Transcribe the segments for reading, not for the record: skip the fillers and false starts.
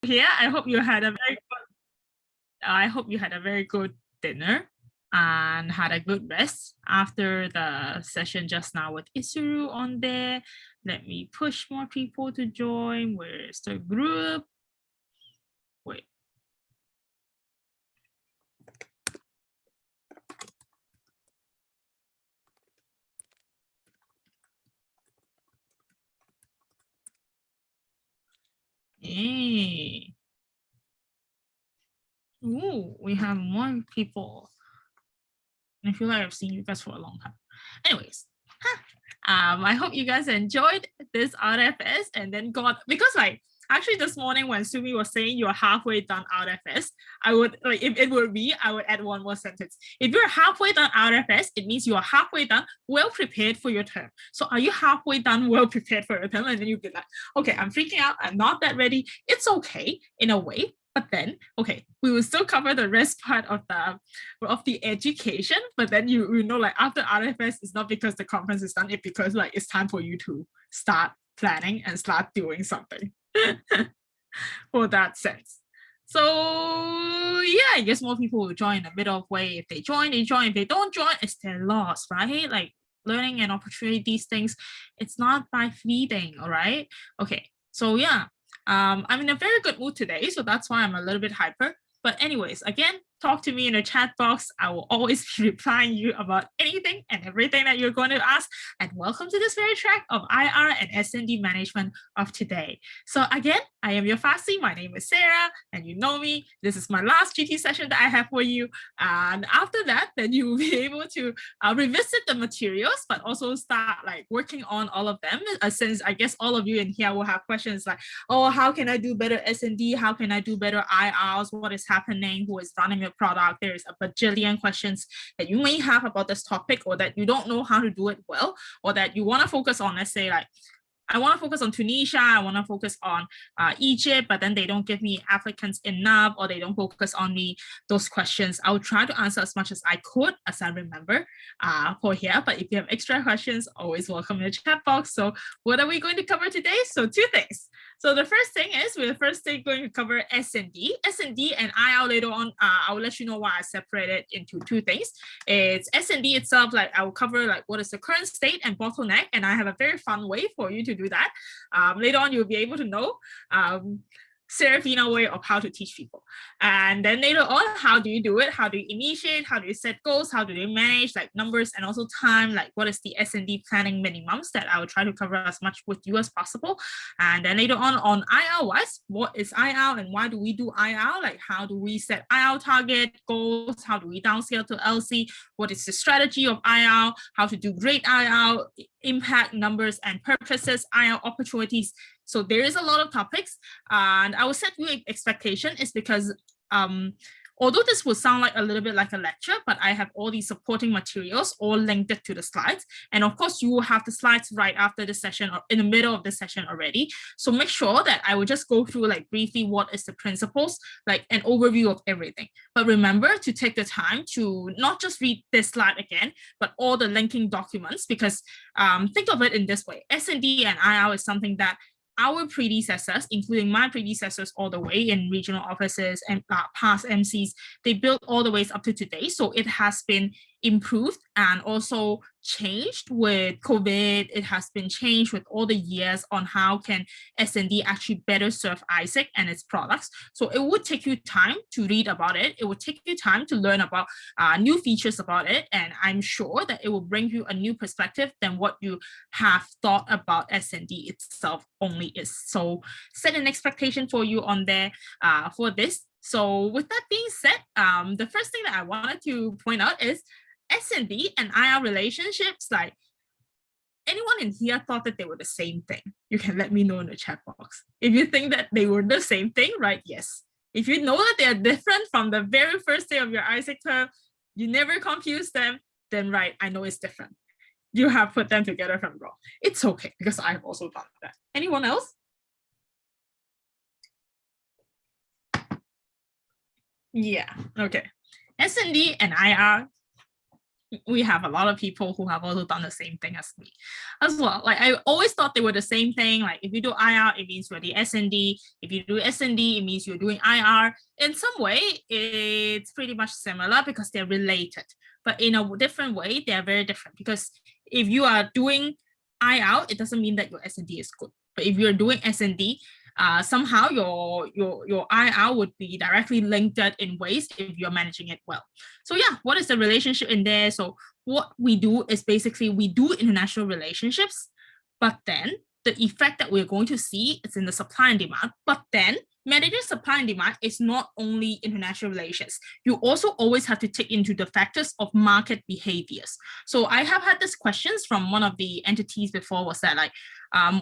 here. I hope you had a very good dinner and had a good rest after the session just now with Isuru on there. Let me push more people to join. Where's the group? Wait. Hey. Ooh, we have more people. I feel like I've seen you guys for a long time. Anyways, I hope you guys enjoyed this RFS and then because like actually this morning when Sumi was saying you're halfway done RFS, I would like if it were me, I would add one more sentence. If you're halfway done RFS, it means you are halfway done, well prepared for your term. So are you halfway done, well prepared for your term? And then you'd be like, okay, I'm freaking out, I'm not that ready. It's okay in a way. But then, okay, we will still cover the rest part of the education. But then you know, like after RFS, it's not because the conference is done, it's because like it's time for you to start planning and start doing something for that sense. So yeah, I guess more people will join in the middle of way. If they join, they join. If they don't join, it's their loss, right? Like learning and opportunity, these things, it's not by fleeting, all right? Okay, so yeah. I'm in a very good mood today, so that's why I'm a little bit hyper. But anyways, again, talk to me in the chat box. I will always be replying you about anything and everything that you're going to ask. And welcome to this very track of IR and SnD management of today. So again, I am your Fasi. My name is Sarah, and you know me. This is my last GT session that I have for you. And after that, then you will be able to revisit the materials, but also start like working on all of them. Since I guess all of you in here will have questions like, oh, how can I do better SnD? How can I do better IRs? What is happening? Who is running your product? There's a bajillion questions that you may have about this topic, or that you don't know how to do it well, or that you want to focus on, let's say like, I want to focus on Tunisia, I want to focus on Egypt, but then they don't give me applicants enough, or they don't focus on me, those questions. I'll try to answer as much as I could, as I remember for here. But if you have extra questions, always welcome in the chat box. So what are we going to cover today? So two things. So the first thing is we're going to cover SnD. SnD and IR later on, I will let you know why I separated into two things. It's SnD itself, like I will cover like what is the current state and bottleneck, and I have a very fun way for you to do that. Later on, you'll be able to know Serafina way of how to teach people. And then later on, how do you do it? How do you initiate? How do you set goals? How do you manage like numbers and also time? Like what is the SnD planning minimums that I will try to cover as much with you as possible. And then later on IR wise, what is IR and why do we do IR? Like how do we set IR target goals? How do we downscale to LC? What is the strategy of IR? How to do great IR, impact numbers and purposes, IR opportunities. So there is a lot of topics, and I will set you an expectation is because although this will sound like a little bit like a lecture, but I have all these supporting materials all linked to the slides. And of course, you will have the slides right after the session or in the middle of the session already. So make sure that I will just go through like briefly what is the principles, like an overview of everything. But remember to take the time to not just read this slide again, but all the linking documents, because think of it in this way. SnD and IR is something that our predecessors, including my predecessors all the way in regional offices and past MCs, they built all the ways up to today. So it has been improved and also changed with COVID. It has been changed with all the years on how can SnD actually better serve ISIC and its products. So it would take you time to read about it. It would take you time to learn about new features about it. And I'm sure that it will bring you a new perspective than what you have thought about SnD itself only is. So set an expectation for you on there for this. So with that being said, the first thing that I wanted to point out is SnD and IR relationships. Like anyone in here thought that they were the same thing? You can let me know in the chat box. If you think that they were the same thing, right? Yes. If you know that they're different from the very first day of your ISIC term, you never confuse them, then right, I know it's different. You have put them together from wrong. It's okay, because I've also done that. Anyone else? Yeah, okay. SnD and IR, we have a lot of people who have also done the same thing as me as well. Like I always thought they were the same thing. Like if you do IR, it means you're the SnD. If you do SnD, it means you're doing IR. In some way, it's pretty much similar because they're related. But in a different way, they're very different. Because if you are doing IR, it doesn't mean that your SnD is good. But if you're doing SnD, somehow your IR would be directly linked in ways if you're managing it well. So yeah, what is the relationship in there? So what we do is basically we do international relationships, but then the effect that we're going to see is in the supply and demand. But then managing supply and demand is not only international relations. You also always have to take into the factors of market behaviors. So I have had this questions from one of the entities before was that like,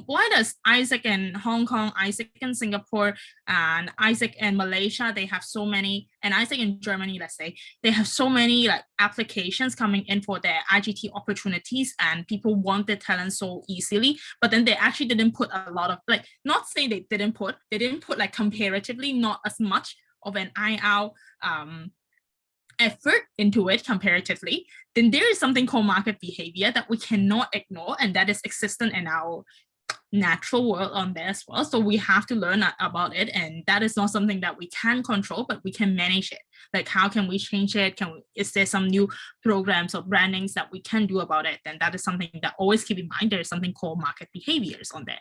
why does Isaac in Hong Kong, Isaac in Singapore, and Isaac in Malaysia, they have so many, and Isaac in Germany, let's say, they have so many like applications coming in for their IGT opportunities and people want their talent so easily, but then they actually didn't put a lot of, like, not saying they didn't put like comparatively not as much of an IR effort into it comparatively, then there is something called market behavior that we cannot ignore, and that is existent in our natural world on there as well. So we have to learn about it, and that is not something that we can control, but we can manage it. Like how can we change it? Is there some new programs or brandings that we can do about it? Then that is something that always keep in mind. There is something called market behaviors on there.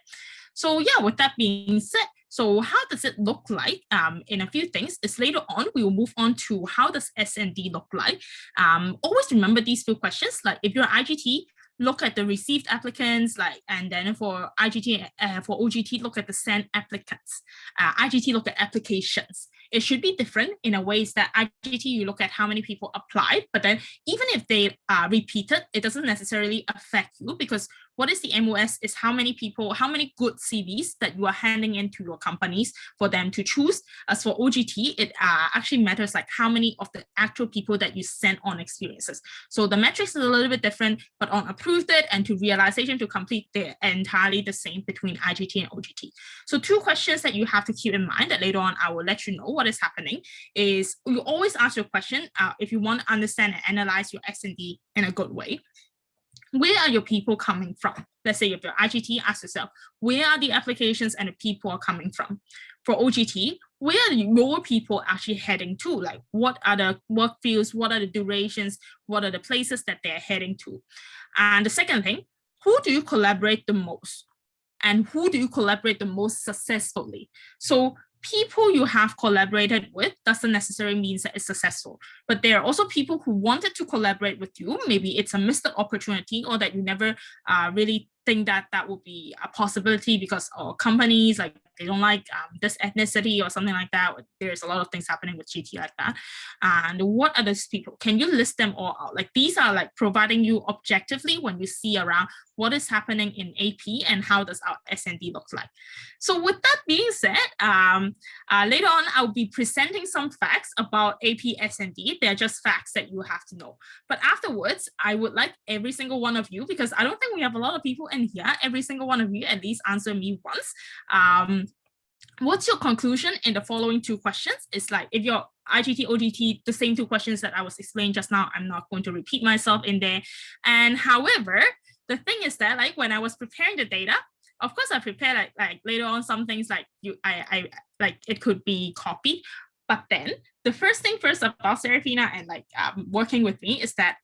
So yeah, with that being said, so how does it look like in a few things is later on, we will move on to how does SnD look like. Always remember these few questions. Like if you're IGT, look at the received applicants, like, and then for IGT, for OGT, look at the sent applicants. IGT, look at applications. It should be different in a way that IGT, you look at how many people applied, but then even if they are repeated, it doesn't necessarily affect you because what is the MOS is how many people, how many good CVs that you are handing into your companies for them to choose. As for OGT, it actually matters like how many of the actual people that you send on experiences. So the metrics is a little bit different, but on approved it and to realization to complete, they're entirely the same between IGT and OGT. So two questions that you have to keep in mind that later on I will let you know what is happening is you always ask your question if you want to understand and analyze your SnD in a good way. Where are your people coming from? Let's say if you're IGT, ask yourself, where are the applications and the people are coming from? For OGT, where are your people actually heading to? Like what are the work fields? What are the durations? What are the places that they're heading to? And the second thing, who do you collaborate the most? And who do you collaborate the most successfully? So people you have collaborated with doesn't necessarily mean that it's successful, but there are also people who wanted to collaborate with you. Maybe it's a missed opportunity or that you never really think that that would be a possibility because companies like they don't like this ethnicity or something like that. There's a lot of things happening with GT like that. And what are those people? Can you list them all out? Like these are like providing you objectively when you see around what is happening in AP and how does our SnD look like. So with that being said, later on, I'll be presenting some facts about AP SnD. They're just facts that you have to know. But afterwards, I would like every single one of you, because I don't think we have a lot of people in here, every single one of you at least answer me once. What's your conclusion in the following two questions? It's like if you're IGT, OGT, the same two questions that I was explaining just now, I'm not going to repeat myself in there. And however, the thing is that like when I was preparing the data, of course I prepare like later on some things like I like it could be copied, but then the first thing first about Serafina and like working with me is that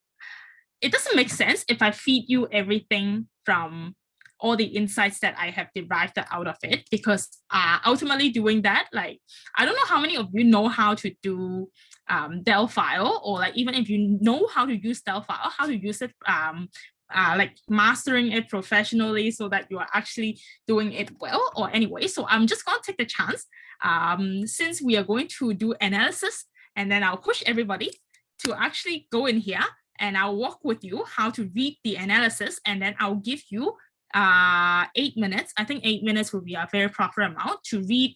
it doesn't make sense if I feed you everything from all the insights that I have derived out of it, because ultimately doing that, like, I don't know how many of you know how to do Delph file, or like even if you know how to use Delph file, how to use it like mastering it professionally so that you are actually doing it well or anyway. So I'm just going to take the chance since we are going to do analysis, and then I'll push everybody to actually go in here and I'll walk with you how to read the analysis, and then I'll give you 8 minutes. I think 8 minutes will be a very proper amount to read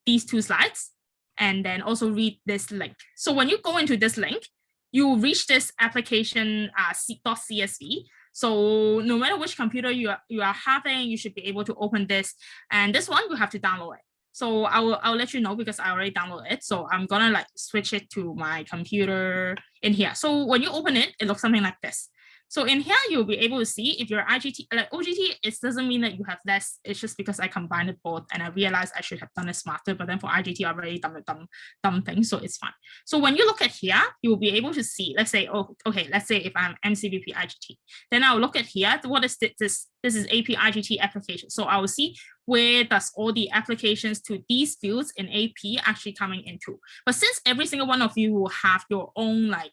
these two slides and then also read this link. So when you go into this link, you will reach this application .csv. So no matter which computer you are having, you should be able to open this. And this one, you have to download it. So I'll let you know because I already downloaded it. So I'm gonna like switch it to my computer in here. So when you open it, it looks something like this. So in here, you'll be able to see if you're IGT, like OGT, it doesn't mean that you have less. It's just because I combined it both and I realized I should have done it smarter. But then for IGT, I've already done the dumb thing, so it's fine. So when you look at here, you will be able to see, let's say, oh, okay, let's say if I'm MCBP IGT, then I'll look at here. What is this? This is AP IGT application. So I will see where does all the applications to these fields in AP actually coming into. But since every single one of you will have your own like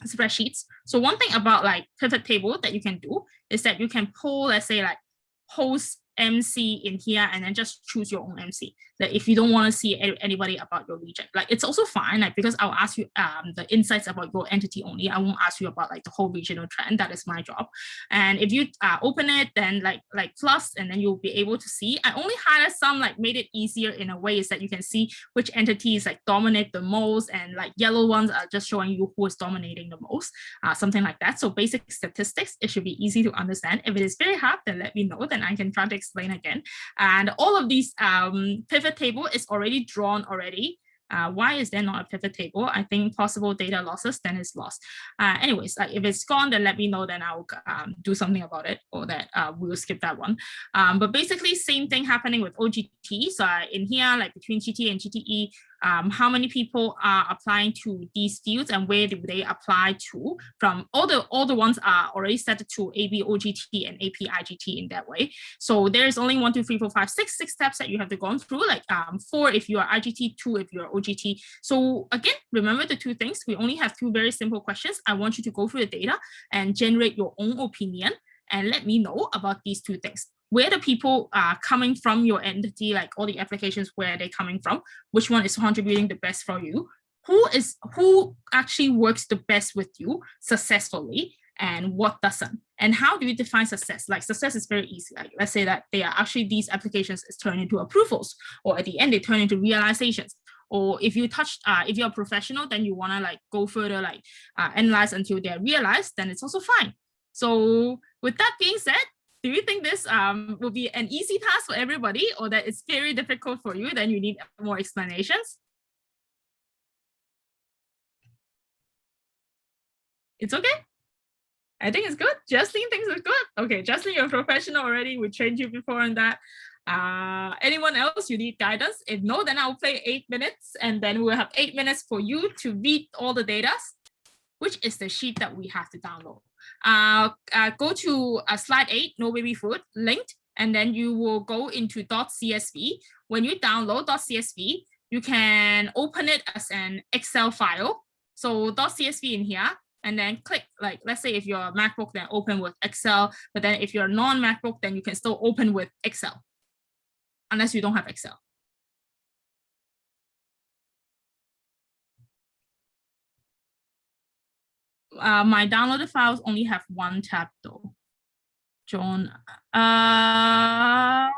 spreadsheets. So one thing about like pivot table that you can do is that you can pull, let's say like host MC in here and then just choose your own MC. That if you don't want to see anybody about your region, like it's also fine, like because I'll ask you the insights about your entity only. I won't ask you about like the whole regional trend. That is my job. And if you open it, then like plus, and then you'll be able to see. I only highlight some, like made it easier in a way is that you can see which entities like dominate the most, and like yellow ones are just showing you who is dominating the most, something like that. So basic statistics, it should be easy to understand. If it is very hard, then let me know, then I can try to explain again. And all of these pivot table is already drawn already. Why is there not a pivot table? I think possible data losses, then it's lost. Anyways, like if it's gone, then let me know, then I'll do something about it, or that we'll skip that one. But basically same thing happening with OGT. So in here, like between GT and GTE, how many people are applying to these fields and where do they apply to? From all the ones are already set to AB OGT and AP IGT in that way. So there's only 1, 2, 3, 4, 5, 6 steps that you have to go through, like 4 if you are IGT, 2 if you're OGT. So again, remember the 2 things. We only have 2 very simple questions. I want you to go through the data and generate your own opinion and let me know about these 2 things. Where the people are coming from your entity, like all the applications, where are they coming from? Which one is contributing the best for you? Who actually works the best with you successfully, and what doesn't? And how do you define success? Like success is very easy. Like let's say that they are actually, these applications is turned into approvals, or at the end they turn into realizations. Or if you touch, if you're a professional, then you want to like go further, like analyze until they're realized, then it's also fine. So with that being said, do you think this will be an easy task for everybody, or that it's very difficult for you, then you need more explanations? It's okay? I think it's good. Justine thinks it's good. Okay, Justine, you're a professional already. We trained you before on that. Anyone else, you need guidance? If no, then I'll play 8 minutes, and then we'll have 8 minutes for you to read all the data, which is the sheet that we have to download. Go to slide 8, no baby food, linked, and then you will go into .csv. When you download .csv, you can open it as an Excel file. So .csv in here, and then click, like, let's say if you're a MacBook, then open with Excel, but then if you're a non-MacBook, then you can still open with Excel, unless you don't have Excel. My downloaded files only have 1 tab though. John, that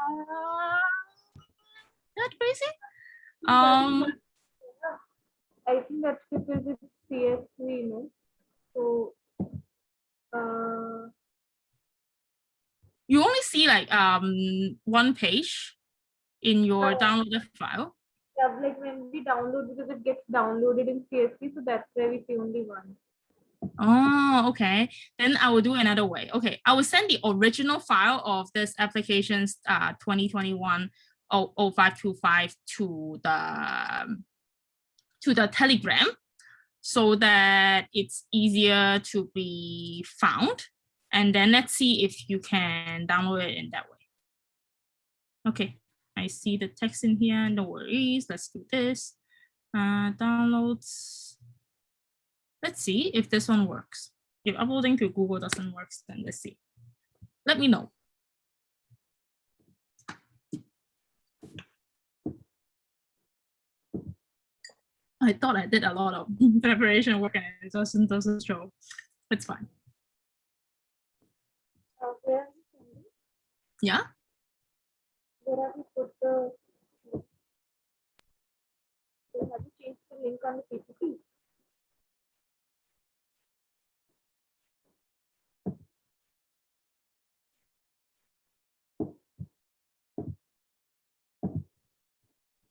crazy? I think that's because it's CSV, no? So you only see like 1 page in your downloaded file. Yeah, like when we download, because it gets downloaded in CSV, so that's where we see only 1. Oh, okay. Then I will do another way. Okay, I will send the original file of this applications 2021 0525 to the Telegram, so that it's easier to be found. And then let's see if you can download it in that way. Okay, I see the text in here, no worries. Let's do this. Downloads. Let's see if this one works. If uploading to Google doesn't work, then let's see. Let me know. I thought I did a lot of preparation work and it doesn't show. It's fine. Yeah? Where have you put the... Have you changed the link on the PPT?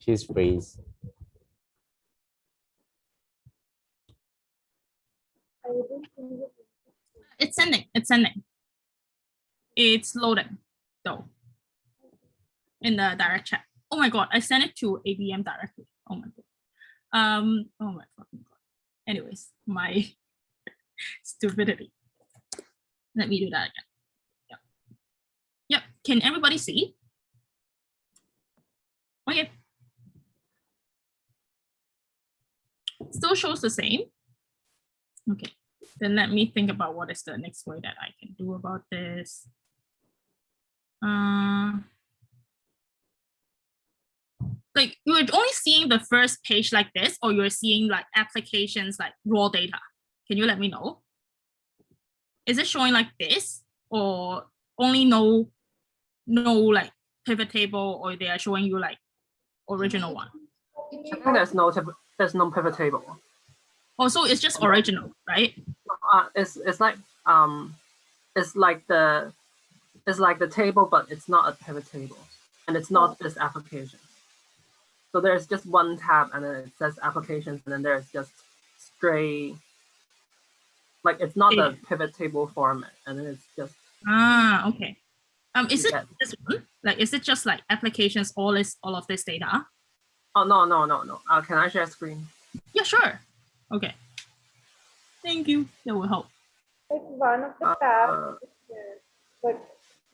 She's freeze. I wouldn't think it. It's sending. It's sending. It's loading though in the direct chat. Oh my god, I sent it to ABM directly. Oh my god. Oh my fucking god. Anyways, my stupidity. Let me do that again. Yep. Yep. Can everybody see? Okay. Still shows the same. Okay. Then let me think about what is the next way that I can do about this. Like you're only seeing the first page like this, or you're seeing like applications like raw data. Can you let me know? Is it showing like this, or only no like pivot table, or they are showing you like original one? I think there's no pivot table. Oh, so it's just original, right? It's like the table, but it's not a pivot table, and it's not this application. So there's just one tab, and then it says applications, and then there's just straight, like it's not the pivot table format, and then it's just. Okay. Is it this one? Like, is it just like applications? All of this data? Oh no. Can I share screen? Yeah, sure. Okay. Thank you. That will help. Like one of the tabs is there, but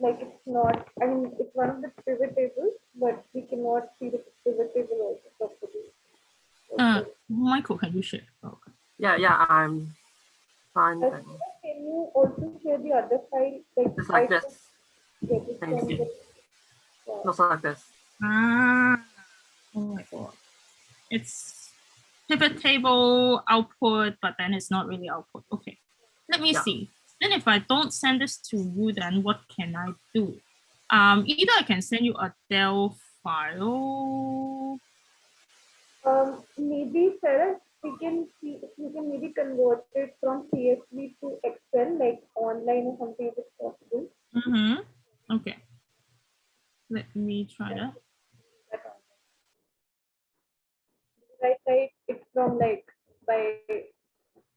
like it's not. I mean, it's one of the pivot tables, but we cannot see the pivot table also properly. Michael, can you share? Okay. Yeah, I'm fine. Can you also share the other file? Like Just like this. Thank you. Looks like this. Oh my god. It's pivot table output, but then it's not really output. Okay. Let me see. Then if I don't send this to you, then what can I do? Either I can send you a Dell file. Maybe Sarah, we can see if you can maybe convert it from CSV to Excel, like online or something if it's possible. Okay. Let me try that. Right, it's from like by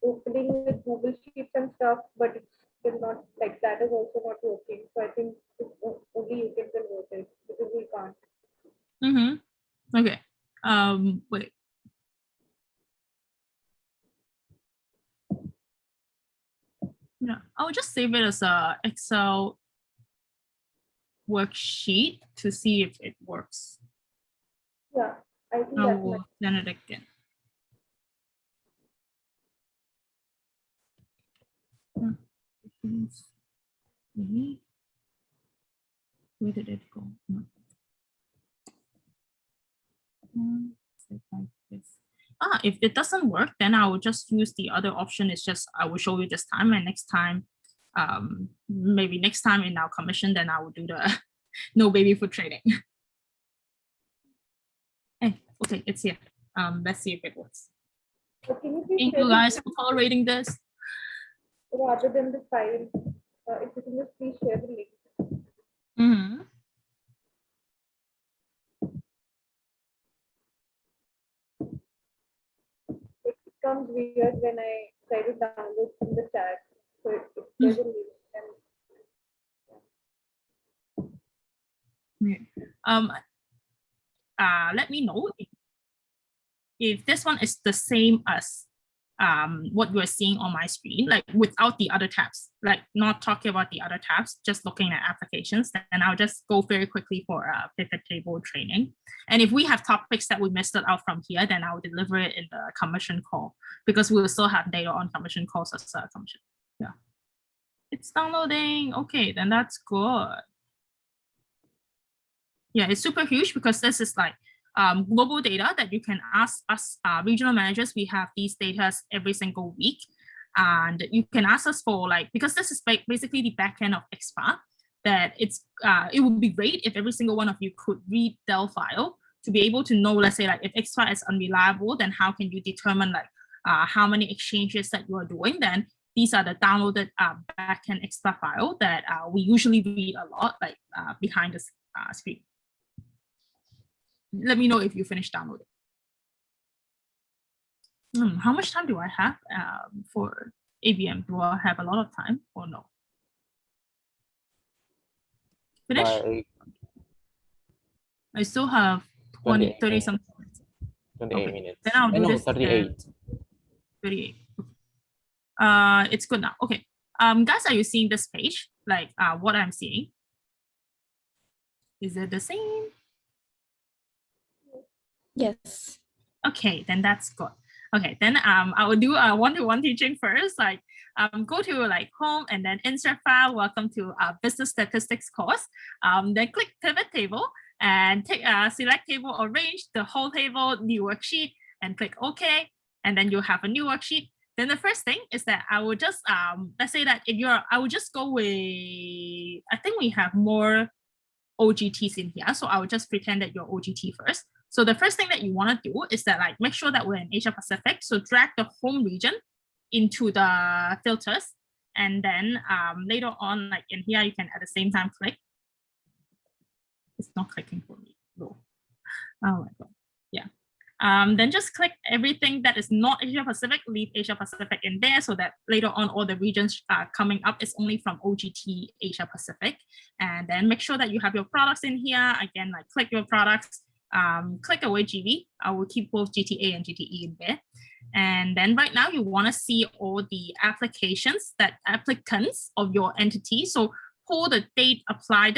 opening with Google Sheets and stuff, but it's still not like that is also not working. So I think only you can convert it because we can't. Okay. Wait. Yeah, I'll just save it as a Excel worksheet to see if it works. Yeah, I think I that's will send it again. Where did it go? No. If it doesn't work, then I will just use the other option. It's just I will show you this time, and next time, maybe next time in our commission, then I will do the no baby food trading. Hey, okay, it's here. Let's see if it works. Thank you guys for tolerating this. Rather than the file, if you can just please share the link. It becomes weird when I try to download from the chat. So it doesn't let me know if this one is the same as what you're seeing on my screen, like without the other tabs, like not talking about the other tabs, just looking at applications. Then I'll just go very quickly for pivot table training. And if we have topics that we missed out from here, then I'll deliver it in the commission call because we will still have data on commission calls as a commission. Yeah, it's downloading. Okay, then that's good. Yeah, it's super huge because this is like global data that you can ask us regional managers. We have these data every single week, and you can ask us for like, because this is basically the backend of XFA, that it would be great if every single one of you could read Dell file to be able to know, let's say like if XFA is unreliable, then how can you determine like how many exchanges that you are doing? Then these are the downloaded backend XFA file that we usually read a lot, like behind the screen. Let me know if you finish downloading. How much time do I have for ABM? Do I have a lot of time or no? Finish? I still have 20, 30 something minutes. 28 minutes. Then I'll do this. 38. 38. It's good now. Okay. Guys, are you seeing this page? Like what I'm seeing? Is it the same? Yes. Okay, then that's good. Okay, then I will do a one-to-one teaching first. Like go to like home and then insert file. Welcome to our business statistics course. Then click pivot table and take select table, arrange the whole table, new worksheet, and click OK. And then you'll have a new worksheet. Then the first thing is that I will just let's say that I will just go with, I think we have more OGTs in here, so I will just pretend that you're OGT first. So the first thing that you want to do is that like make sure that we're in Asia Pacific. So drag the home region into the filters, and then later on, like in here, you can at the same time click. It's not clicking for me. No. Oh my god. Yeah. Then just click everything that is not Asia Pacific, leave Asia Pacific in there so that later on all the regions coming up is only from OGT Asia Pacific. And then make sure that you have your products in here. Again, like click your products, click away GV. I will keep both GTA and GTE in there. And then right now you want to see all the applications that applicants of your entity. So pull the date applied,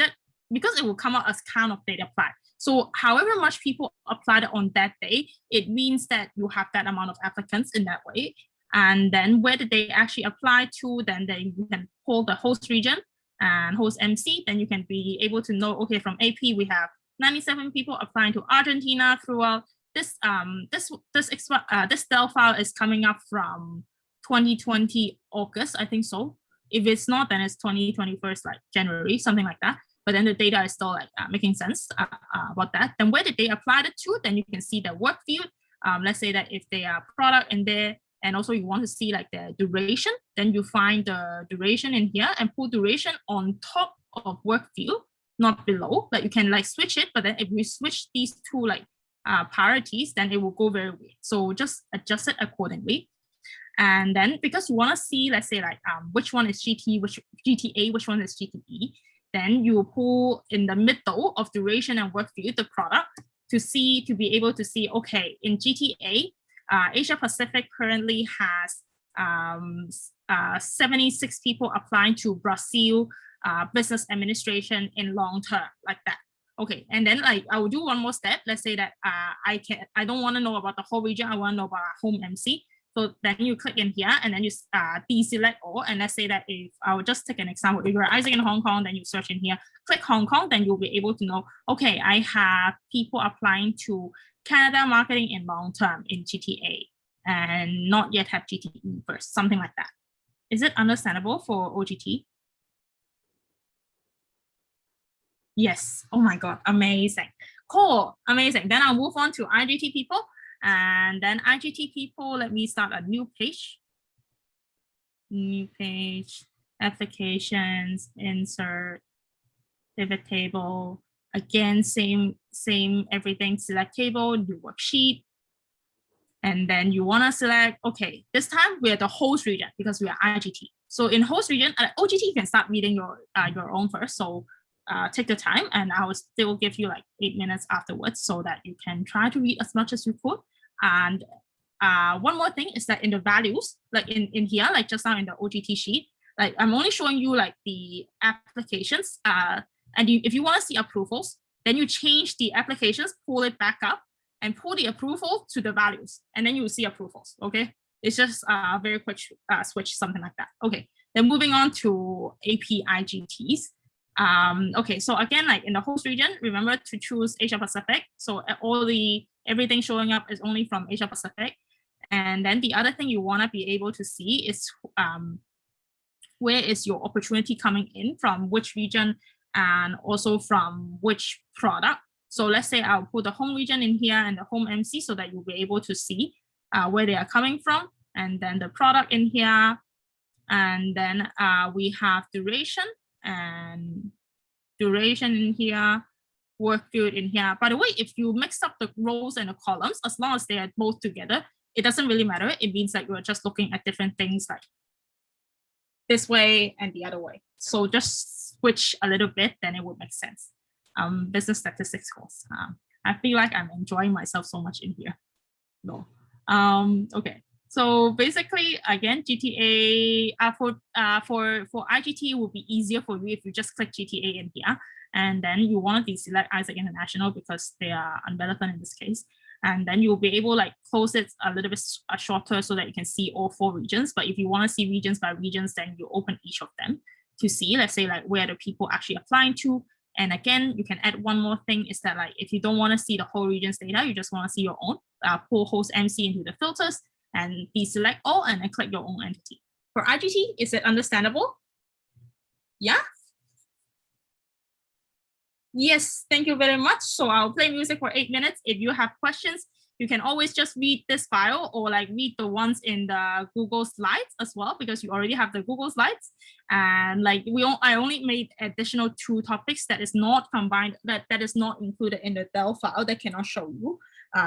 because it will come out as count of date applied. So however much people applied on that day, it means that you have that amount of applicants in that way. And then where did they actually apply to, then you can pull the host region and host MC. Then you can be able to know, okay, from AP, we have 97 people applying to Argentina throughout. This Excel file is coming up from 2020 August, I think so. If it's not, then it's 2021 like January, something like that. But then the data is still like making sense about that. Then where did they apply it to? Then you can see the work field. Let's say that if they are product in there, and also you want to see like the duration, then you find the duration in here and put duration on top of work field, not below. Like you can like switch it, but then if you switch these two like priorities, then it will go very weird. So just adjust it accordingly. And then because you want to see, let's say like which one is GT, which GTA, which one is GTE, then you pull in the middle of duration and work field the product to be able to see, okay, in GTA, Asia Pacific currently has 76 people applying to Brazil business administration in long term, like that. Okay, and then like I will do one more step. Let's say that I don't want to know about the whole region. I want to know about our home MC. So then you click in here and then you deselect all. And let's say that if I will just take an example, if you're Isaac in Hong Kong, then you search in here, click Hong Kong, then you'll be able to know, okay, I have people applying to Canada marketing in long term in GTA and not yet have GTE first, something like that. Is it understandable for OGT? Yes. Oh my God. Amazing. Cool. Amazing. Then I'll move on to IGT people. And then IGT people, let me start a new page. New page, applications, insert, pivot table. Again, same everything, select table, new worksheet. And then you want to select, okay, this time we're the host region because we are IGT. So in host region, OGT, you can start reading your own first. So take the time and I will still give you like 8 minutes afterwards so that you can try to read as much as you could. And one more thing is that in the values, like in here, like just now in the OGT sheet, like I'm only showing you like the applications. And if you want to see approvals, then you change the applications, pull it back up and pull the approval to the values. And then you will see approvals, okay? It's just a very quick switch, something like that. Okay, then moving on to AP IGTs. Okay, so again, like in the host region, remember to choose Asia Pacific. So everything showing up is only from Asia Pacific. And then the other thing you want to be able to see is where is your opportunity coming in from, which region, and also from which product. So let's say I'll put the home region in here and the home MC so that you'll be able to see where they are coming from, and then the product in here. And then we have duration and duration in here. work field in here. By the way, if you mix up the rows and the columns, as long as they are both together, it doesn't really matter. It means that you're just looking at different things like this way and the other way. So just switch a little bit, then it would make sense. Business statistics course. I feel like I'm enjoying myself so much in here. No. Okay. So basically, again, GTA for IGT, it would be easier for you if you just click GTA in here, and then you want to deselect Isaac International because they are unrelevant in this case. And then you'll be able like close it a little bit shorter so that you can see all 4 regions. But if you want to see regions by regions, then you open each of them to see, let's say like where the people actually applying to. And again, you can add one more thing is that like if you don't want to see the whole region's data, you just want to see your own, pull host MC into the filters and deselect all and then click your own entity. For IGT, is it understandable? Yeah? Yes, thank you very much. So I'll play music for 8 minutes. If you have questions, you can always just read this file or like read the ones in the Google Slides as well, because you already have the Google Slides. And like I only made additional 2 topics that is not combined, that is not included in the Dell file that cannot show you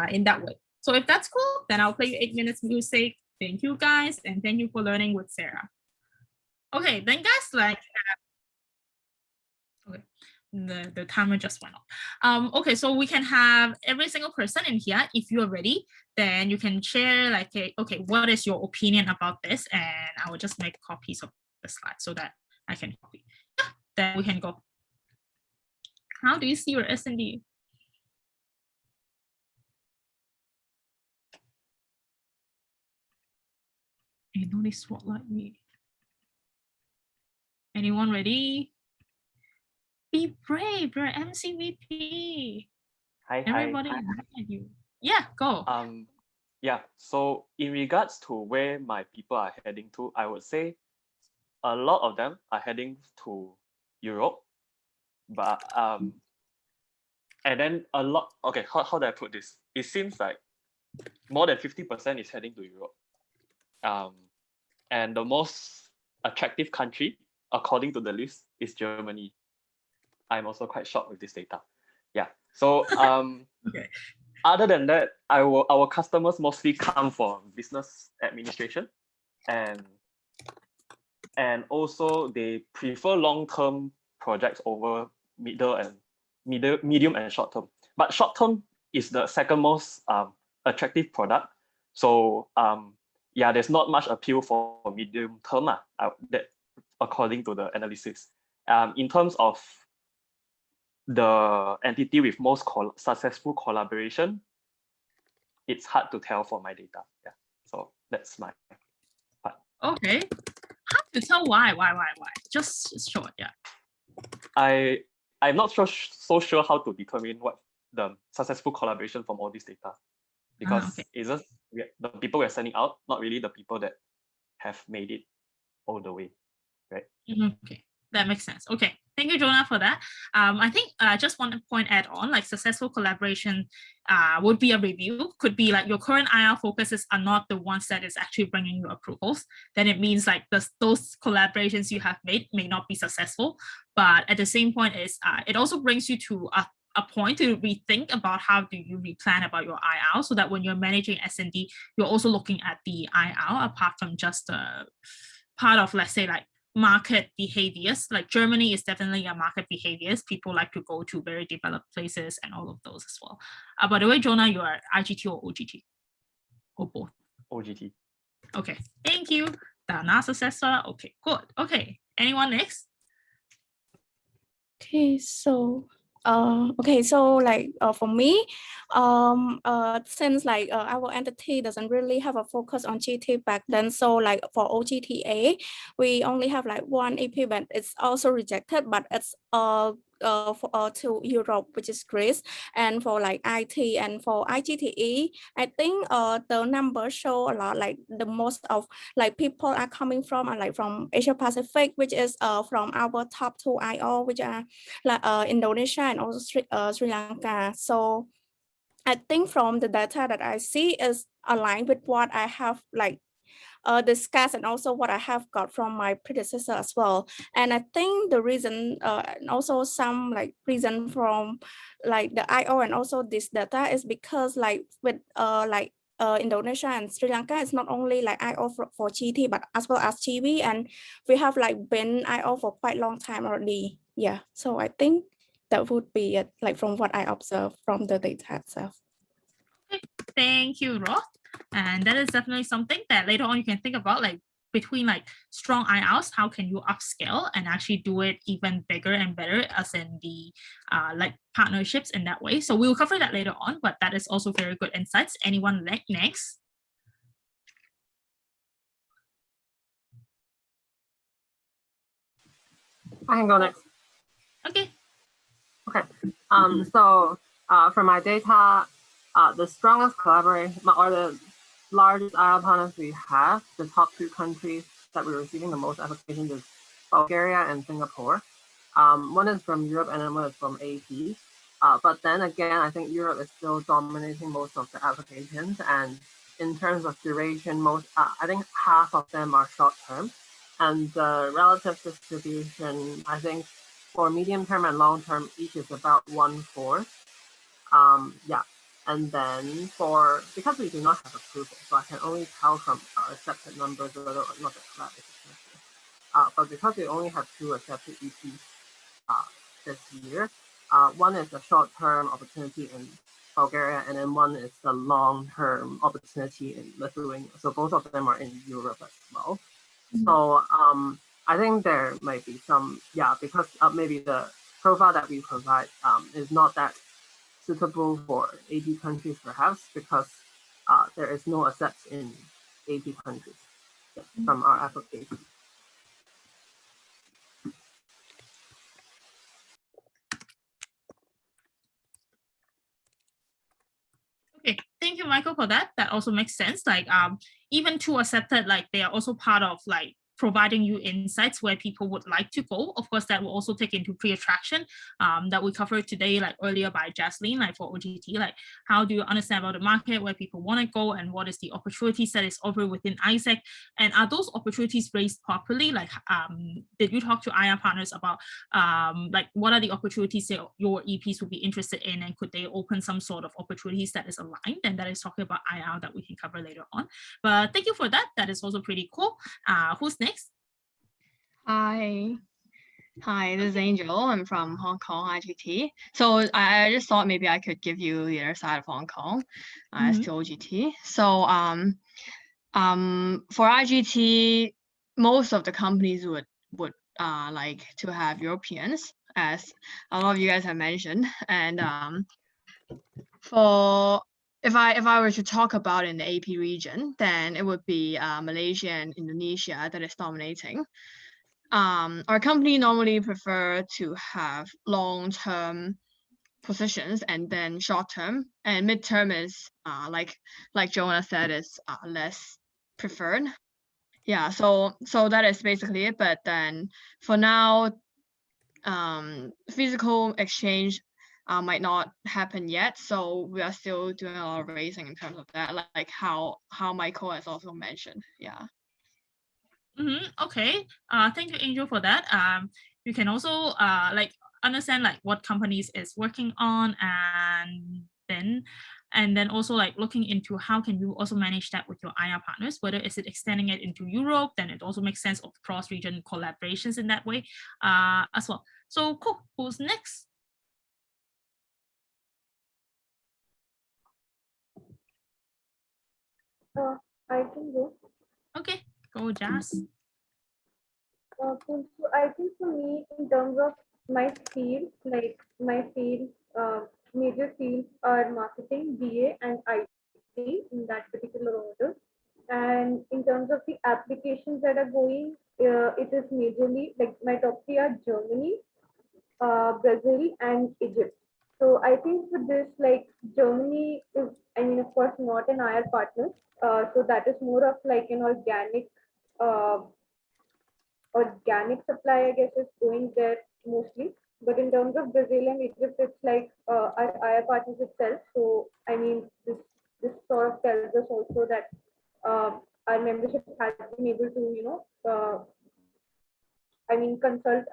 in that way. So if that's cool, then I'll play you 8 minutes music. Thank you guys, and thank you for learning with Sarah. Okay, then guys, like, okay. The timer just went off. Okay, so we can have every single person in here. If you're ready, then you can share like, okay, what is your opinion about this? And I will just make copies of the slide so that I can copy. Yeah, then we can go. How do you see your SnD? You know they spotlight me. Anyone ready? Be brave, you're MCVP. Hi, Everybody hi. look at you. Yeah, go. Yeah, so in regards to where my people are heading to, I would say a lot of them are heading to Europe, but and then a lot, okay, how do I put this? It seems like more than 50% is heading to Europe. And the most attractive country, according to the list, is Germany. I'm also quite shocked with this data. Yeah. So Okay. other than that, our customers mostly come for business administration, and also they prefer long-term projects over medium and short term. But short term is the second most attractive product. So yeah, there's not much appeal for medium term that according to the analysis. In terms of the entity with most successful collaboration, it's hard to tell for my data. Yeah, so that's my part. Okay, hard to tell why? Just short, yeah. I'm not so sure how to determine what the successful collaboration from all this data, because it's just the people we're sending out, not really the people that have made it all the way, right? Okay, that makes sense. Okay, thank you, Jonah, for that. I think just one point add on, like successful collaboration would be a review, could be like your current IR focuses are not the ones that is actually bringing you approvals. Then it means like those collaborations you have made may not be successful, but at the same point is it also brings you to a point to rethink about how do you replan about your IR, so that when you're managing SnD, you're also looking at the IR apart from just part of, let's say, like market behaviors. Like Germany is definitely a market behaviors. People like to go to very developed places and all of those as well. By the way, Jonah, you are IGT or OGT? Or both? OGT. Okay, thank you. Dana successor. Okay, good. Okay, anyone next? Okay, so like for me, since like our entity doesn't really have a focus on GT back then, so like for OGTA, we only have like one EP, but it's also rejected, but it's to Europe, which is Greece. And for like IT and for IGTE, I think the numbers show a lot, like the most of like people are coming from like from Asia Pacific, which is from our top 2 IO, which are like Indonesia and also Sri Lanka. So I think from the data that I see is aligned with what I have like discussed, and also what I have got from my predecessor as well. And I think the reason, and also some like reason from like the IO and also this data is because like with Indonesia and Sri Lanka, it's not only like IO for GT, but as well as TV, and we have like been IO for quite long time already. Yeah, so I think that would be it, like from what I observed from the data itself. Okay, thank you, Ro. And that is definitely something that later on you can think about, like between like strong IRs, how can you upscale and actually do it even bigger and better as in the like partnerships in that way. So we'll cover that later on, but that is also very good insights. Anyone next? I can go next. Okay. Okay. So for my data, the strongest collaboration or the largest IR partners we have, the top 2 countries that we're receiving the most applications is Bulgaria and Singapore. One is from Europe and then one is from AP. But then again, I think Europe is still dominating most of the applications. And in terms of duration, I think half of them are short term. And the relative distribution, I think for medium term and long term, each is about 1/4. Yeah. And then because we do not have approval, so I can only tell from our accepted numbers whether or not the collab is successful. But because we only have 2 accepted EPs this year, one is a short-term opportunity in Bulgaria, and then one is the long-term opportunity in Lithuania. So both of them are in Europe as well. So I think there might be some, because maybe the profile that we provide is not that suitable for AP countries, perhaps, because there is no accepts in AP countries from our application. Okay, thank you, Michael, for that. That also makes sense. Like even 2 accepted, like they are also part of like providing you insights where people would like to go. Of course, that will also take into pre-attraction that we covered today, like earlier by Jaslyn, like for OGT, like how do you understand about the market, where people want to go, and what is the opportunities that is offered within ISEC, and are those opportunities raised properly? Like, did you talk to IR partners about like what are the opportunities that your EPs would be interested in, and could they open some sort of opportunities that is aligned? And that is talking about IR that we can cover later on. But thank you for that. That is also pretty cool. Who's next? Hi, this is Angel. I'm from Hong Kong IGT. So I just thought maybe I could give you the other side of Hong Kong as to OGT. So for IGT, most of the companies would like to have Europeans, as a lot of you guys have mentioned. And if I were to talk about in the AP region, then it would be Malaysia and Indonesia that is dominating. Our company normally prefer to have long-term positions and then short-term, and mid-term is like Jonah said, is less preferred. Yeah, so that is basically it. But then for now, physical exchange might not happen yet, so we are still doing a lot of raising in terms of that, like how Michael has also mentioned. Yeah. Okay. Thank you, Angel, for that. You can also like understand like what companies is working on, and then also like looking into how can you also manage that with your IR partners, whether is it extending it into Europe, then it also makes sense of cross-region collaborations in that way as well. So cool. Who's next? I can go. Okay, go Jazz. So I think for me, in terms of my field, like my field, major fields are marketing, BA, and IT in that particular order. And in terms of the applications that are going, it is majorly like my top 3 are Germany, Brazil, and Egypt. So I think for this, like Germany is, I mean, of course, not an IR partner. So that is more of like an organic supply, I guess, is going there mostly. But in terms of Brazil and Egypt, it's like our IR partners itself. So I mean, this sort of tells us also that our membership has been able to, consult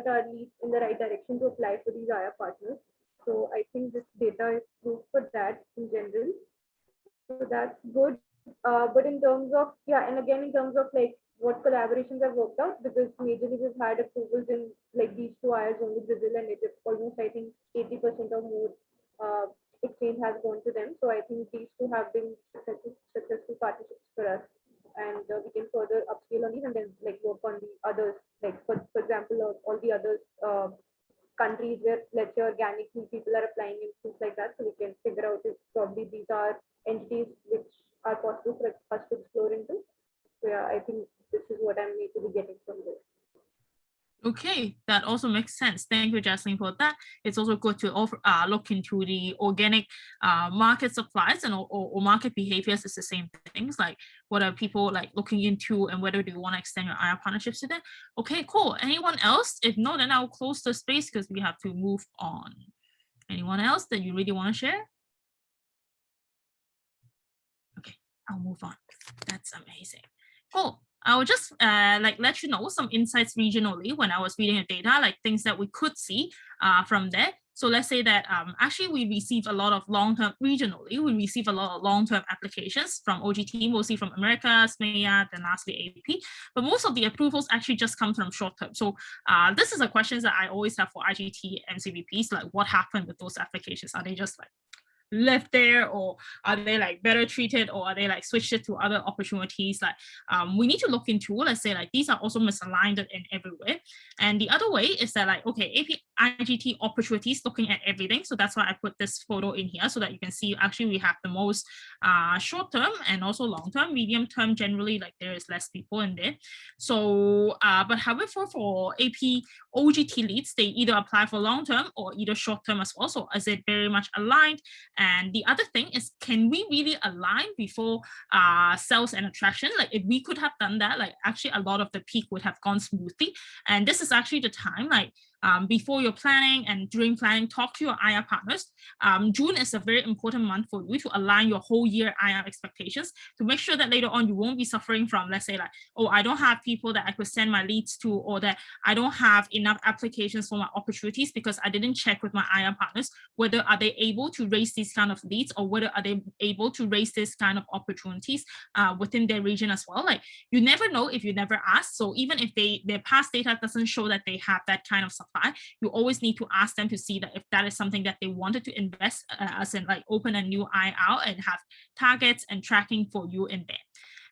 our leads in the right direction to apply for these IR partners. So I think this data is proof for that in general. So that's good. But in terms of, and again, in terms of like what collaborations have worked out, because majorly we've had approvals in like these two IRs, only Brazil and Egypt, almost I think 80% or more exchange has gone to them. So I think these two have been successful partnerships for us. And we can further upscale on these and then like work on the others, like for example, all the others countries where let's say organically people are applying and things like that. So we can figure out if probably these are entities which are possible for us to explore into. So yeah, I think this is what I'm need to be getting from this. Okay, that also makes sense. Thank you, Jasmine, for that. It's also good to look into the organic market supplies and or market behaviors. It's the same things, like what are people like looking into and whether they want to extend your IR partnerships to them. Okay, cool. Anyone else? If not, then I'll close the space because we have to move on. Anyone else that you really want to share? Okay, I'll move on. That's amazing. Cool. I will just let you know some insights regionally when I was reading the data, like things that we could see from there. So let's say that actually we receive a lot of long-term regionally, we receive a lot of long-term applications from OGT, mostly from America, SMEA, then lastly AP. But most of the approvals actually just come from short-term. So this is a question that I always have for IGT MCVPs, like what happened with those applications? Are they just like left there, or are they like better treated, or are they like switched it to other opportunities? Like we need to look into, let's say like these are also misaligned in everywhere. And the other way is that like, okay, AP IGT opportunities, looking at everything. So that's why I put this photo in here so that you can see actually we have the most short term and also long term. Medium term generally like there is less people in there. So but however for AP OGT leads, they either apply for long term or either short term as well. So is it very much aligned? And the other thing is, can we really align before sales and attraction? Like if we could have done that, like actually a lot of the peak would have gone smoothly. And this is actually the time, like before you're planning and during planning, talk to your IR partners. June is a very important month for you to align your whole year IR expectations to make sure that later on you won't be suffering from, let's say like, oh, I don't have people that I could send my leads to, or that I don't have enough applications for my opportunities because I didn't check with my IR partners whether are they able to raise these kind of leads, or whether are they able to raise this kind of opportunities within their region as well. Like you never know if you never ask. So even if their past data doesn't show that they have that kind of supply, you always need to ask them to see that if that is something that they wanted to invest as in like open a new IR and have targets and tracking for you in there.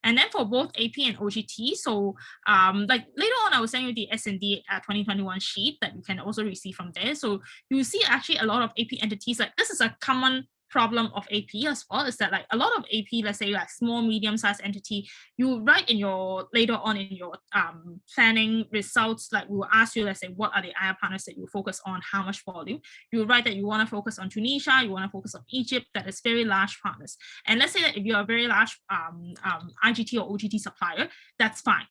And then for both AP and OGT, so like later on, I will send you the SnD 2021 sheet that you can also receive from there. So you see actually a lot of AP entities, like this is a common problem of AP as well, is that like a lot of AP, let's say like small, medium-sized entity, you write in your later on in your planning results, like we will ask you, let's say, what are the IR partners that you focus on, how much volume. You write that you want to focus on Tunisia, you want to focus on Egypt, that is very large partners. And let's say that if you're a very large IGT or OGT supplier, that's fine.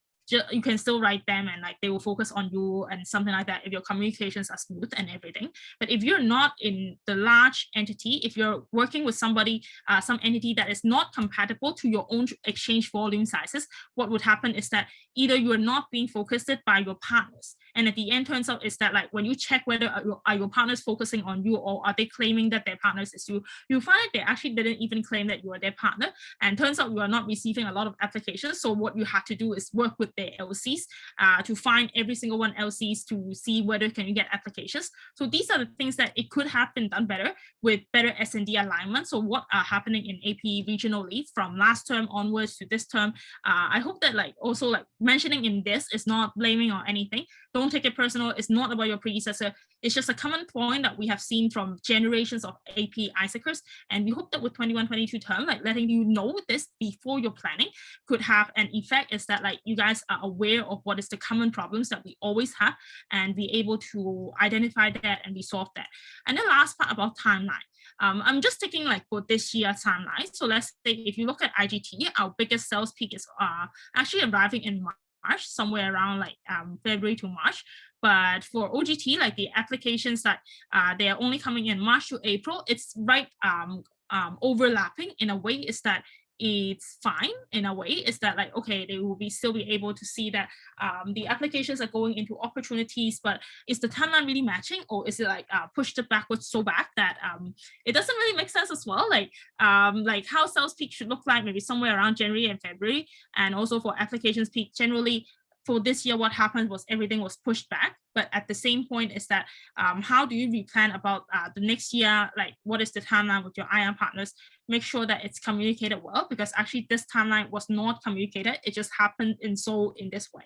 You can still write them and like they will focus on you and something like that if your communications are smooth and everything. But if you're not in the large entity, if you're working with somebody, some entity that is not compatible to your own exchange volume sizes, what would happen is that either you are not being focused by your partners, and at the end turns out is that like when you check whether are your partners focusing on you, or are they claiming that their partners is you, you find that they actually didn't even claim that you are their partner, and turns out you are not receiving a lot of applications. So what you have to do is work with their LCs to find every single one LCs to see whether can you get applications. So these are the things that it could have been done better with better SnD alignment. So what are happening in AP regionally from last term onwards to this term, I hope that like also like mentioning in this is not blaming or anything. Don't take it personal. It's not about your predecessor. It's just a common point that we have seen from generations of AP ISACers. And we hope that with 21-22 term, like letting you know this before you're planning could have an effect, is that like you guys are aware of what is the common problems that we always have and be able to identify that and resolve that. And the last part about timeline. I'm just taking like for this year timeline. So let's say if you look at IGT, our biggest sales peak is actually arriving in March, somewhere around like February to March. But for OGT, like the applications that they are only coming in March to April, it's right overlapping in a way, is that it's fine in a way, is that like, okay, they will still be able to see that the applications are going into opportunities, but is the timeline really matching, or is it like pushed it backwards so back that it doesn't really make sense as well? Like how sales peak should look like maybe somewhere around January and February, and also for applications peak generally. For this year, what happened was everything was pushed back. But at the same point is that how do you replan about the next year? Like, what is the timeline with your IR partners? Make sure that it's communicated well, because actually this timeline was not communicated. It just happened in this way.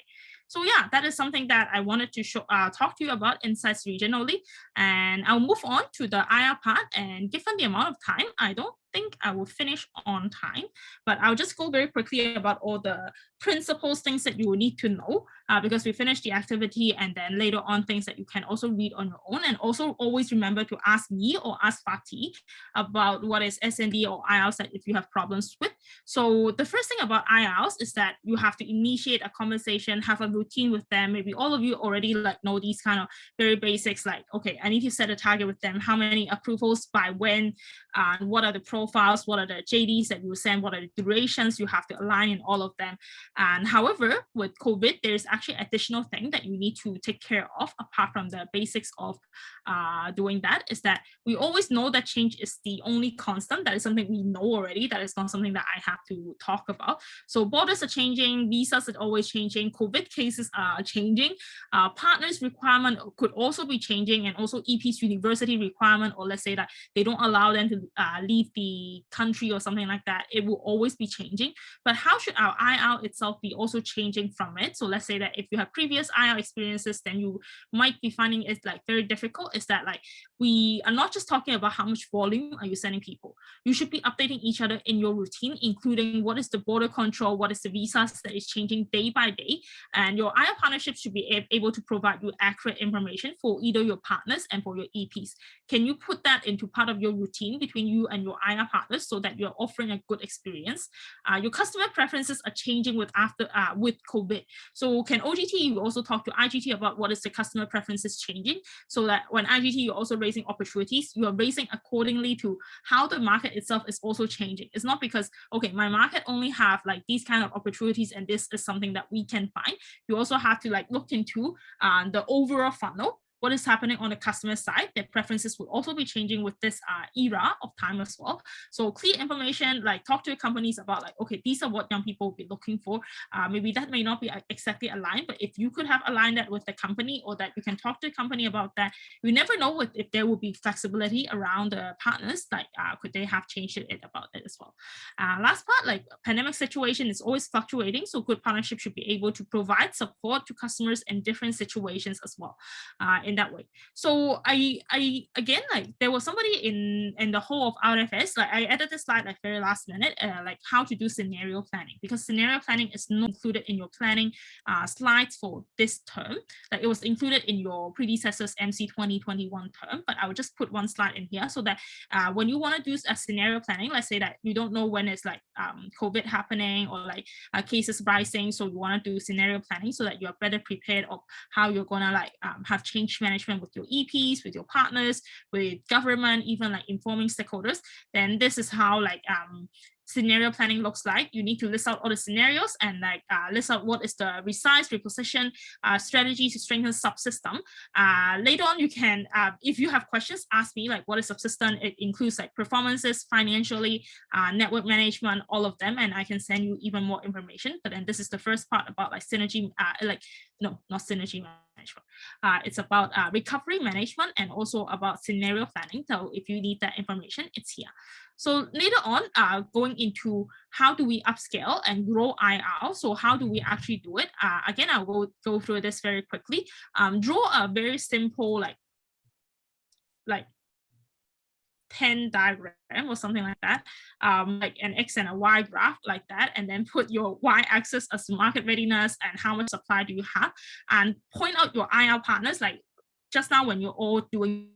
So yeah, that is something that I wanted to talk to you about insights regionally. And I'll move on to the IR part. And given the amount of time, I don't think I will finish on time, but I'll just go very quickly about all the principles, things that you will need to know, because we finished the activity, and then later on things that you can also read on your own. And also always remember to ask me or ask Fatih about what is SnD or IELTS that if you have problems with. So the first thing about IELTS is that you have to initiate a conversation, have a routine with them. Maybe all of you already like know these kind of very basics, like, okay, I need to set a target with them, how many approvals by when, what are the profiles, what are the JDs that you send, what are the durations, you have to align in all of them. And however, with COVID, there's actually additional thing that you need to take care of apart from the basics of doing that, is that we always know that change is the only constant. That is something we know already. That is not something that I have to talk about. So borders are changing, visas are always changing, COVID cases are changing, partners requirement could also be changing, and also EP's university requirement, or let's say that they don't allow them to leave the country or something like that. It will always be changing. But how should our IR itself be also changing from it? So let's say that if you have previous IR experiences, then you might be finding it like very difficult, is that like we are not just talking about how much volume are you sending people. You should be updating each other in your routine, including what is the border control, what is the visas that is changing day by day. And your IR partnership should be able to provide you accurate information for either your partners and for your EPs. Can you put that into part of your routine between you and your IR partners so that you're offering a good experience? Your customer preferences are changing with COVID. So can OGT, you also talk to IGT about what is the customer preferences changing, so that when IGT you're also raising opportunities, you are raising accordingly to how the market itself is also changing. It's not because, okay, my market only have like these kind of opportunities and this is something that we can find. You also have to like look into the overall funnel, what is happening on the customer side. Their preferences will also be changing with this era of time as well. So clear information, like talk to your companies about like, okay, these are what young people will be looking for. Maybe that may not be exactly aligned, but if you could have aligned that with the company, or that you can talk to the company about that, you never know if there will be flexibility around the partners, like could they have changed it about it as well. Last part, like pandemic situation is always fluctuating, so good partnership should be able to provide support to customers in different situations as well. In that way. So I again, like there was somebody in the whole of RFS, like I added this slide like very last minute, like how to do scenario planning, because scenario planning is not included in your planning slides for this term. Like it was included in your predecessor's MC 2021 term, but I will just put one slide in here so that when you want to do a scenario planning, let's say that you don't know when it's like COVID happening or like cases rising, so you want to do scenario planning so that you're better prepared of how you're gonna like have change management with your EPs, with your partners, with government, even like informing stakeholders. Then this is how like scenario planning looks like. You need to list out all the scenarios and like list out what is the resize, reposition strategy to strengthen subsystem. Later on, you can, if you have questions, ask me like what is subsystem. It includes like performances, financially, network management, all of them, and I can send you even more information. But then this is the first part about like synergy, no, not synergy management. It's about recovery management and also about scenario planning. So if you need that information, it's here. So later on, going into how do we upscale and grow IR? So how do we actually do it? Again, I will go through this very quickly. Draw a very simple like 10 diagram or something like that, like an X and a Y graph like that, and then put your Y axis as market readiness and how much supply do you have, and point out your IR partners, like just now when you're all doing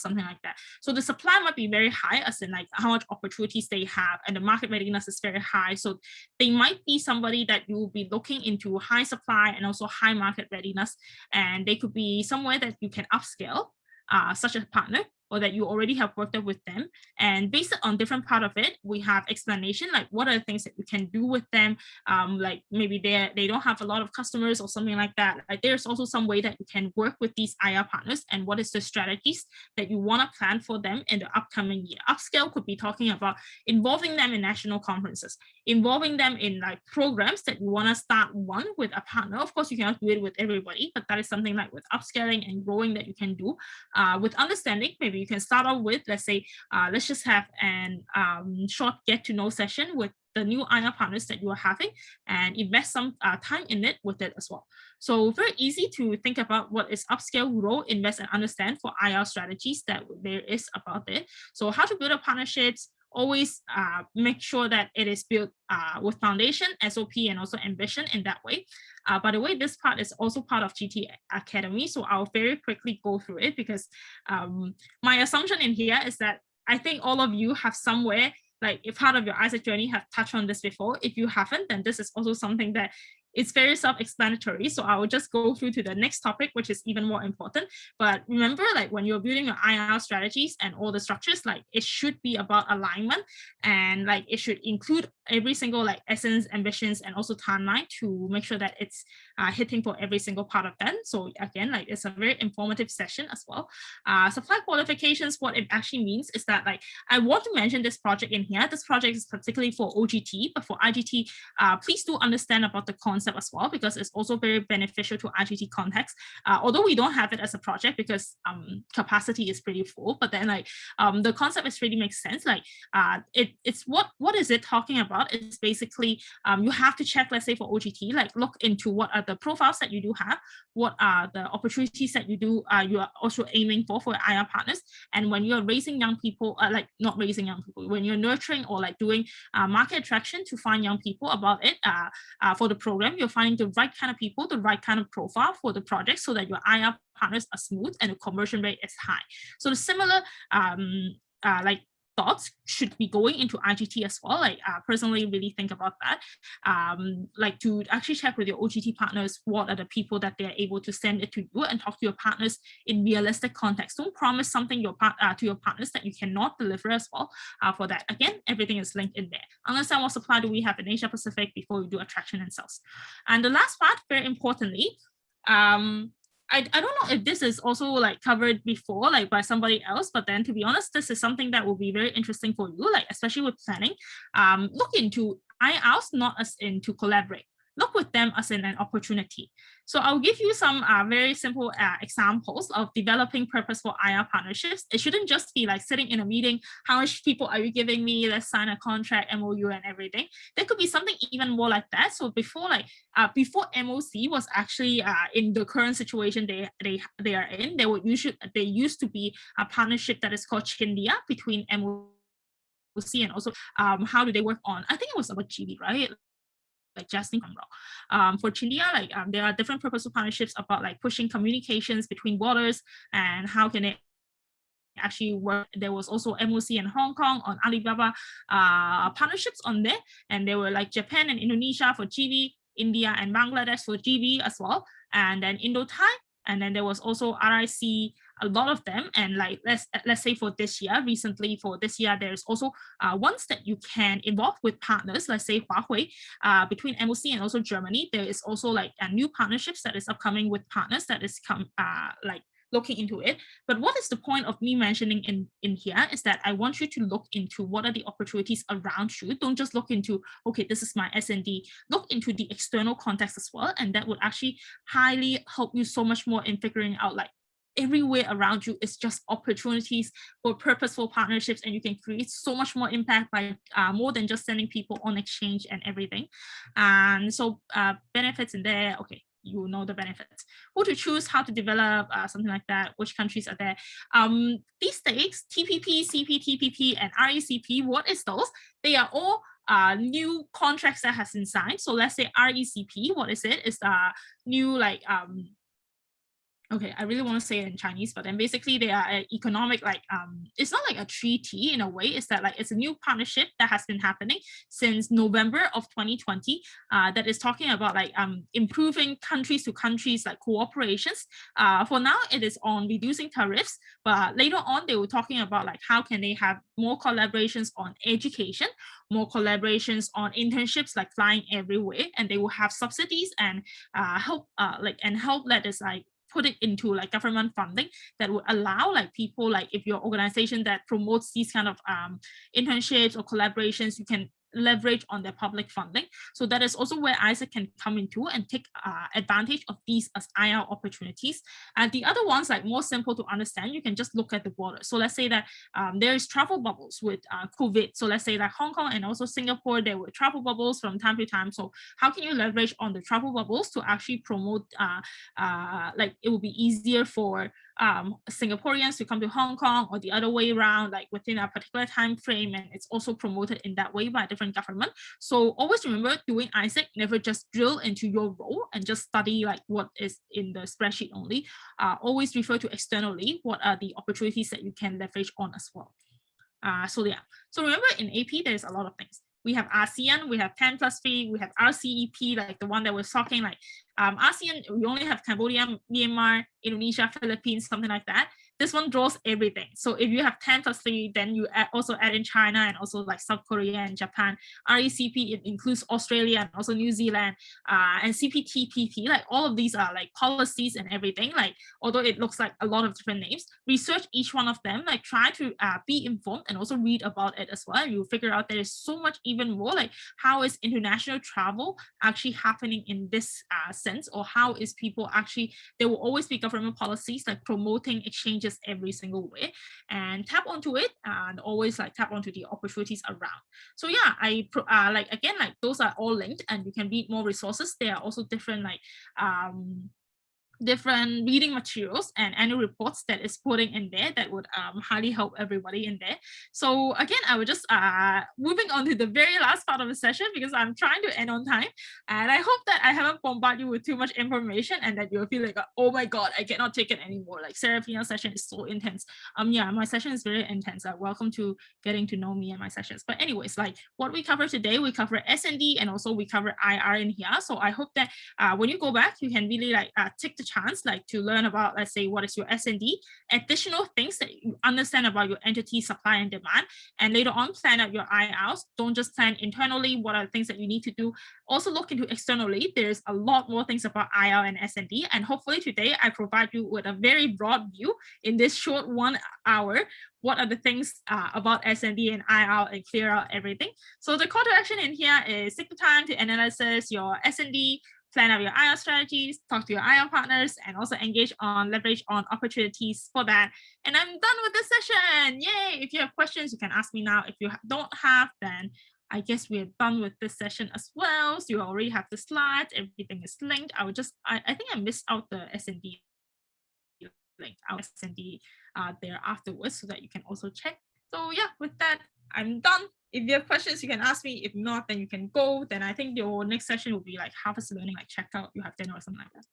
something like that. So the supply might be very high, as in like how much opportunities they have, and the market readiness is very high. So they might be somebody that you will be looking into high supply and also high market readiness, and they could be somewhere that you can upscale, such a partner, or that you already have worked up with them. And based on different part of it, we have explanation, like what are the things that you can do with them. Like maybe they don't have a lot of customers or something like that. Like there's also some way that you can work with these IR partners, and what is the strategies that you want to plan for them in the upcoming year. Upscale could be talking about involving them in national conferences, involving them in like programs that you want to start one with a partner. Of course, you cannot do it with everybody, but that is something like with upscaling and growing that you can do with understanding. Maybe you can start off with, let's say, let's just have an short get to know session with the new IR partners that you are having, and invest some time in it with it as well. So very easy to think about what is upscale, grow, invest, and understand for IR strategies that there is about it. So how to build up partnerships, always make sure that it is built with foundation, SOP, and also ambition in that way. By the way, this part is also part of GT Academy, so I'll very quickly go through it, because my assumption in here is that I think all of you have somewhere, like if part of your ISEC journey have touched on this before. If you haven't, then this is also something that it's very self-explanatory. So I will just go through to the next topic, which is even more important. But remember, like when you're building your IR strategies and all the structures, like it should be about alignment, and like it should include every single like essence, ambitions, and also timeline to make sure that it's hitting for every single part of them. So again, like it's a very informative session as well. Supply qualifications, what it actually means is that like I want to mention this project in here. This project is particularly for OGT, but for IGT, please do understand about the concept as well, because it's also very beneficial to IGT context. Although we don't have it as a project because capacity is pretty full, but then like the concept is really makes sense. Like it's what is it talking about? It's basically you have to check, let's say for OGT, like look into what are the profiles that you do have, what are the opportunities that you are also aiming for IR partners. And when you're raising young people, like not raising young people, when you're nurturing or like doing market attraction to find young people about it for the program, you're finding the right kind of people, the right kind of profile for the project, so that your IR partners are smooth and the conversion rate is high. So the similar like thoughts should be going into IGT as well. Like personally really think about that. Like to actually check with your OGT partners, what are the people that they're able to send it to you, and talk to your partners in realistic context. Don't promise something to your partners that you cannot deliver as well. For that, again, everything is linked in there. Understand what supply do we have in Asia Pacific before we do attraction and sales. And the last part, very importantly, I don't know if this is also like covered before, like by somebody else, but then to be honest, this is something that will be very interesting for you, like especially with planning. Look into IRs not as in to collaborate. Look with them as in an opportunity. So I'll give you some very simple examples of developing purposeful IR partnerships. It shouldn't just be like sitting in a meeting, how much people are you giving me? Let's sign a contract, MOU and everything. There could be something even more like that. So before before MOC was actually in the current situation they are in, they used to be a partnership that is called Chindia between MOC and also how do they work on, I think it was about GB, right? Like Justin for Chindia, like there are different purposeful partnerships about like pushing communications between borders and how can it actually work. There was also MOC in Hong Kong on Alibaba partnerships on there, and there were like Japan and Indonesia for GB, India and Bangladesh for GB as well, and then Indo-Thai, and then there was also RIC, a lot of them. And like let's say for this year, recently for this year, there's also ones that you can involve with partners, let's say Huawei, between MOC and also Germany. There is also like a new partnerships that is upcoming with partners that is like looking into it. But what is the point of me mentioning in here is that I want you to look into what are the opportunities around you. Don't just look into, okay, this is my SnD. Look into the external context as well, and that would actually highly help you so much more in figuring out like everywhere around you is just opportunities for purposeful partnerships, and you can create so much more impact by more than just sending people on exchange and everything. And so benefits in there, okay, you know the benefits. Who to choose, how to develop, something like that, which countries are there. These days, TPP, CPTPP, and RECP, what is those? They are all new contracts that has been signed. So let's say RECP, what is it? It's new like okay, I really want to say it in Chinese, but then basically they are an economic, like, it's not like a treaty in a way. It's that like it's a new partnership that has been happening since November of 2020 that is talking about like improving countries to countries like cooperations. For now, it is on reducing tariffs, but later on they were talking about like how can they have more collaborations on education, more collaborations on internships like flying everywhere, and they will have subsidies and help let us like put it into like government funding that would allow like people, like if your organization that promotes these kind of internships or collaborations, you can leverage on their public funding. So that is also where Isaac can come into and take advantage of these as IR opportunities. And the other ones, like more simple to understand, you can just look at the border. So let's say that there is travel bubbles with COVID. So let's say that Hong Kong and also Singapore, there were travel bubbles from time to time. So how can you leverage on the travel bubbles to actually promote like it will be easier for Singaporeans to come to Hong Kong or the other way around, like within a particular time frame, and it's also promoted in that way by a different government. So always remember, doing Isaac, never just drill into your role and just study like what is in the spreadsheet only. Always refer to externally what are the opportunities that you can leverage on as well. So remember in AP, there's a lot of things. We have ASEAN, we have 10+3, we have RCEP, like the one that we're talking, like ASEAN, we only have Cambodia, Myanmar, Indonesia, Philippines, something like that. This one draws everything. So if you have 10+3, then you also add in China and also like South Korea and Japan. RECP, it includes Australia and also New Zealand, and CPTPP, like all of these are like policies and everything. Like, although it looks like a lot of different names, research each one of them, like try to be informed and also read about it as well. And you'll figure out there is so much even more, like how is international travel actually happening in this sense, or how is people actually, there will always be government policies like promoting exchanges every single way, and tap onto it and always like tap onto the opportunities around. So yeah, like again, like those are all linked and you can read more resources. There are also different like different reading materials and annual reports that is putting in there that would highly help everybody in there. So again, I would just moving on to the very last part of the session because I'm trying to end on time, and I hope that I haven't bombarded you with too much information and that you'll feel like, oh my god, I cannot take it anymore. Like Seraphina's session is so intense. Yeah, my session is very intense. Welcome to getting to know me and my sessions. But anyways, like what we cover today, we cover SnD and also we cover IR in here. So I hope that when you go back, you can really like take the chance like to learn about, let's say, what is your SnD, additional things that you understand about your entity supply and demand, and later on plan out your IRs. Don't just plan internally what are the things that you need to do. Also look into externally. There's a lot more things about IR and SnD, and hopefully today I provide you with a very broad view in this short 1 hour. What are the things about SnD and IR and clear out everything. So the call to action in here is take the time to analyze your SnD, plan out your IR strategies, talk to your IR partners, and also engage on leverage on opportunities for that. And I'm done with this session. Yay! If you have questions, you can ask me now. If you don't have, then I guess we're done with this session as well. So you already have the slides, everything is linked. I think I missed out the SnD link. I'll SnD there afterwards so that you can also check. So yeah, with that, I'm done. If you have questions, you can ask me. If not, then you can go. Then I think your next session will be like harvest learning, like check out, you have dinner or something like that.